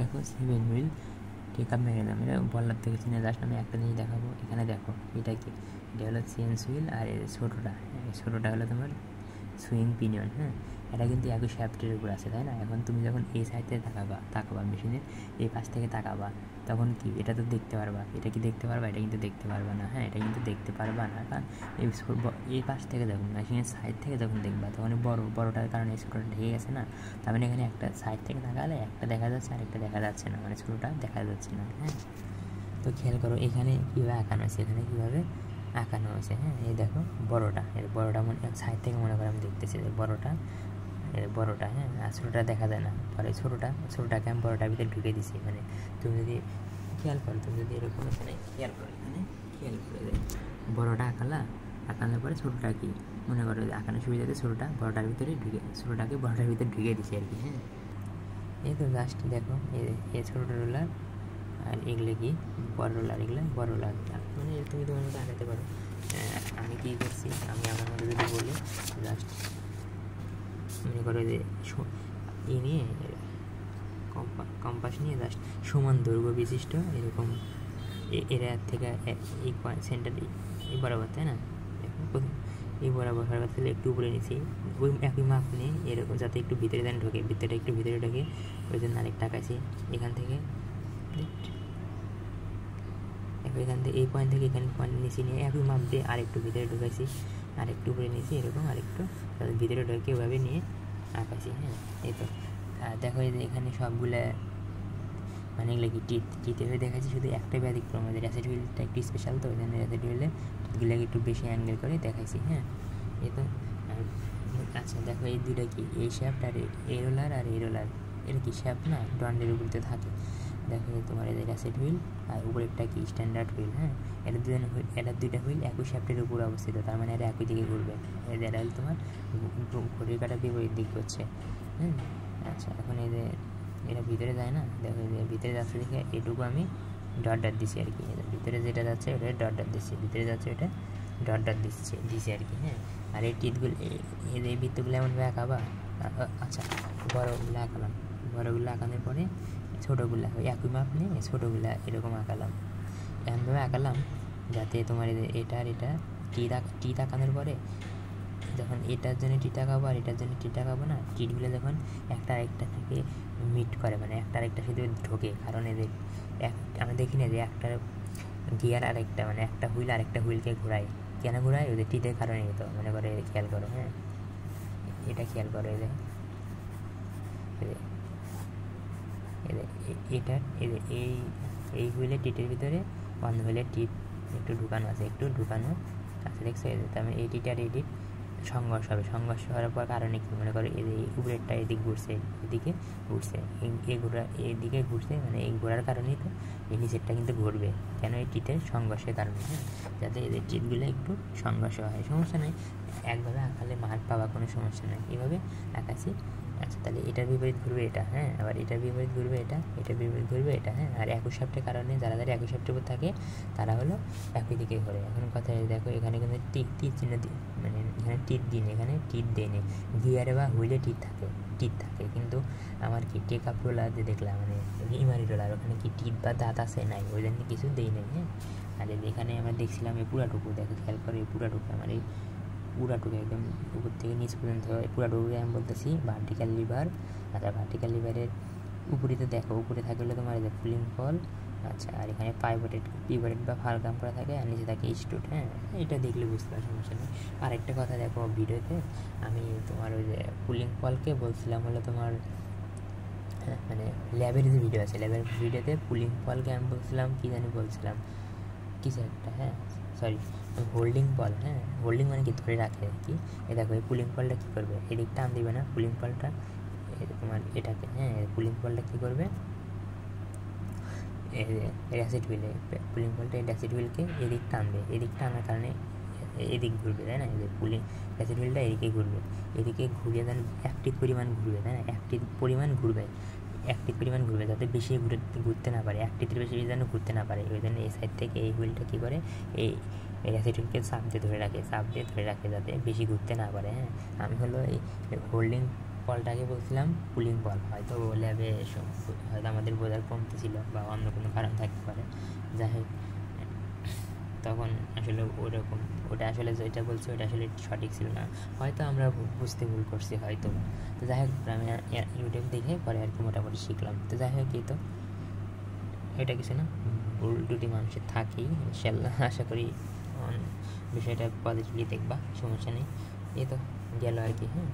দেখো 7 wheel take up mechanism, এটা বলার থেকে চিনে জাস্ট আমি একটা জিনিস দেখাবো। এখানে দেখো এটা কি, এটা হলো চেঞ্জ হুইল, আর ছোটোটা হলো তোমার সুইং পিনিয়ন। হ্যাঁ, এটা কিন্তু একই শ্যাফটের উপর আছে, তাই না? এখন তুমি যখন এই সাইড থেকে তাকাবা মেশিনের এই পাশ থেকে তাকাবা, তখন কি এটা তো দেখতে পারবা, এটা কি দেখতে পারবা? এটা কিন্তু দেখতে পারবা না। হ্যাঁ, এটা কিন্তু দেখতে পারবা না, কারণ এই পাশ থেকে যখন মেশিনের সাইড থেকে যখন দেখবা, তখন বড়োটার কারণে ছোটোটা ঢেকে গেছে না। তার মানে এখানে একটা সাইড থেকে তাকালে একটা দেখা যাচ্ছে আর একটা দেখা যাচ্ছে না, মানে ছোটোটা দেখা যাচ্ছে না। হ্যাঁ, তো খেয়াল করো এখানে কীভাবে আঁকানো আছে, এখানে কীভাবে আঁকানো আছে। হ্যাঁ, এই দেখো বড়োটা মনে সাইড থেকে মনে করে আমি দেখতেছি যে বড়োটা হ্যাঁ, আর ছোটোটা দেখা যায় না। পরে ছোটোটাকে আমি বড়োটার ভিতরে ঢুকে দিছি। মানে তুমি যদি খেয়াল করো, তুমি যদি এরকম এখানে খেয়াল করে যে বড়োটা আঁকানোর পরে ছোটোটা কি মনে করো যে আঁকানোর সুবিধাতে ছোটোটাকে বড়োটার ভিতরে ঢুকে দিছি আর কি। হ্যাঁ, এই তো জাস্ট দেখো এই ছোটো রোলার আর এগুলো কি বড় রোলার, এগুলো বড় রোলার। মানে তুমি তোমার মতো আঁকাতে পারো। আমি কী করছি, আমি আমার মতো যদি বলি, জাস্ট মনে করো যে নিয়ে কম্পাস নিয়ে জাস্ট সমান দৈর্ঘ্য বিশিষ্ট এরকম এরা থেকে এই সেন্টার এই বরাবর, তাই না? প্রথম এই বরাবর হওয়ার তাহলে একটু উপরে নিচ্ছি, ওই একই মাপ নিয়ে এরকম যাতে একটু ভিতরে যেন ঢোকে, একটু ভিতরে ঢোকে, ওই জন্য আরেকটা আঁকাইছি। এখান থেকে এই পয়েন্ট থেকে এখানে পয়েন্ট নিচে নিয়ে একই মাপ দিয়ে আরেকটু ভিতরে ঢুকাইছি, আরেকটু উপরে নিয়েছি, এরকম আরেকটু ভিতরে ঢুকে ওইভাবে নিয়ে আঁকাইছি। হ্যাঁ, এই তো দেখো এই যে এখানে সবগুলো মানে এগুলো কি টিথ এভাবে দেখাচ্ছি, শুধু একটা ব্যতিক্রম, আমাদের অ্যাসিড হুইলটা একটু স্পেশাল, তো ওই জন্য অ্যাসিড হুইলে টিথগুলোকে একটু বেশি অ্যাঙ্গেল করে দেখাইছি। হ্যাঁ, এই তো আচ্ছা দেখো এই দুইটা কি, এই শ্যাফট আর এই রোলার এটা কি শ্যাফট না, ডন্ডের উপরে থাকে। দেখো তোমার এদের অ্যাসিড হুইল আর উপরেরটা কি স্ট্যান্ডার্ড হুইল। হ্যাঁ, এটা দুইটা হুইল একই শ্যাফটের উপর অবস্থিত, তার মানে এটা একই দিকে ঘুরবে। এটা হল তোমার ঘড়ির কাঁটার বিপরীত দিক হচ্ছে। হ্যাঁ, আচ্ছা এখন এরা ভিতরে যায় না, দেখো ভিতরে যাচ্ছে দেখে এটুকু আমি ডট দিচ্ছি আর কি। ভিতরে যেটা যাচ্ছে ওটা ডট দিচ্ছি, ভিতরে যাচ্ছে ওটা ডট দিচ্ছি আর কি। হ্যাঁ, আর এই টিথগুলো এই বৃত্তগুলো এমনভাবে আঁকাবা। আচ্ছা বড়গুলো আঁকানোর পরে ছোটোগুলা ওই একই মাপ নিয়ে ছোটোগুলা এরকম এমনভাবে আঁকালাম যাতে তোমার এটা আর এটা টিথ আঁকানোর পরে যখন এটার জন্য টিট আঁকাবো আর এটার জন্য টিট আঁকাবো না, টিটগুলো যখন একটা আরেকটা থেকে মিট করে, মানে একটা আরেকটার সাথে ঢোকে। কারণ এদের আমরা দেখি না যে একটা গিয়ার আরেকটা মানে একটা হুইল আরেকটা হুইলকে ঘোরায়, কেন ঘোরায়? ওদের টিটের কারণে। তো মনে করে খেয়াল করো। হ্যাঁ, এটা খেয়াল করো, এই হুইলের টিটের ভিতরে অন্য হুইলের টিট একটু ঢুকানো আছে দেখছো? তার মানে এই টিট আর এই টিট সংঘর্ষ হওয়ার পর কারণে কি মনে করো এই উপরেরটা এদিকে ঘুরছে, এদিকে ঘুরছে, মানে এই ঘোরার কারণেই তো এই নিচেরটা কিন্তু ঘুরবে। কেন? এই টিটের সংঘর্ষের কারণে। হ্যাঁ, যাতে এদের টিটগুলো একটু সংঘর্ষ হয়, সমস্যা নেই, একভাবে আঁকালে মার পাওয়া কোনো সমস্যা নেই, এইভাবে আঁকাছি। আচ্ছা তাহলে এটার বিপরীত ঘুরবে এটা। হ্যাঁ, আবার এটার বিপরীত ঘুরবে এটার বিপরীত ঘুরবে এটা। হ্যাঁ, আর একই শ্যাফটের কারণে যারা একই শ্যাফটের উপর থাকে তারা হলো একই দিকে ঘোরে। এখন কথা দেখো এখানে কিন্তু টিট চিহ্ন মানে এখানে টিট দিন, এখানে টিট দেয়নি, গিয়ারে বা হুইলে টিট থাকে, কিন্তু আমার কি টেক আপ রোলার যে দেখলাম মানে ইমারি রোলার, ওখানে কি টিট বা দাঁত আছে নাই, ওই জন্য কিছু দেই নেই। হ্যাঁ, আর এখানে আমরা দেখছিলাম এই পুরাটুকু, দেখো খেয়াল করে এই পুরাটুকু আমার এই পুরাটুকু একদম উপর থেকে নিচ পর্যন্ত পুরাটুকুকে আমি বলতেছি ভার্টিক্যাল লিভার। আচ্ছা ভার্টিক্যাল লিভারের উপরেতে দেখো, উপরে থাকে হলো তোমার যে পুলিং ফল। আচ্ছা, আর এখানে পিভটেড বা ফালকাম করা থাকে, আর নিচে থাকে স্টুট। হ্যাঁ, এটা দেখলে বুঝতে পারার সমস্যা নেই। আরেকটা কথা দেখো, ভিডিওতে আমি তোমার ওই যে পুলিং ফলকে বলছিলাম হলো তোমার মানে ল্যাবের যে ভিডিও আছে, ল্যাবের ভিডিওতে পুলিং ফলকে আমি বলছিলাম কিছু একটা। হ্যাঁ সরি, হোল্ডিং বল। হ্যাঁ, হোল্ডিং মানে কি ধরে রাখে আর কি। এ দেখো এই পুলিং বলটা কী করবে, এদিক টান দিবে না পুলিং বলটা তোমার এটাকে। হ্যাঁ, পুলিং বলটা কী করবে, অ্যাসিড হুইলে পুলিং বলটা অ্যাসিড হুইলকে এদিক টানবে, এদিক টানার কারণে এদিক ঘুরবে, তাই না? যে অ্যাসিড হুইলটা এদিকে ঘুরিয়ে যেন অ্যাক্টিভ পরিমাণ ঘুরবে, তাই না? অ্যাক্টিভ পরিমাণ ঘুরবে যাতে বেশি ঘুরতে না পারে, অ্যাক্টিভের বেশি যেন ঘুরতে না পারে। ওই জন্য এই সাইড থেকে এই হুইলটা কী করে, এই অ্যাসিড হুইলকে চাপ দিয়ে ধরে রাখে যাতে বেশি ঘুরতে না পারে। হ্যাঁ, আমি হলো এই হোল্ডিং বলটাকে বলছিলাম পুলিং বল, হয়তো ল্যাবে হয়তো আমাদের বোঝার কমতি ছিল বা অন্য কোনো কারণ থাকতে পারে। যাই হোক, তখন আসলে ওরকম ওটা আসলে যেটা বলছি ওটা আসলে সঠিক ছিল না, হয়তো আমরা বুঝতে ভুল করছি হয়তো। তো যাই হোক, আমি ইউটিউব দেখে পরে আর কি মোটামুটি শিখলাম। তো যাই হোক, এই তো এটা কিছু না, ভুল ত্রুটি মানুষের থাকেই, ইনশাল্লাহ আশা করি বিষয়টা পজিটিভলি দেখবা, সমস্যা নেই। এই তো গেল আর কি। হ্যাঁ।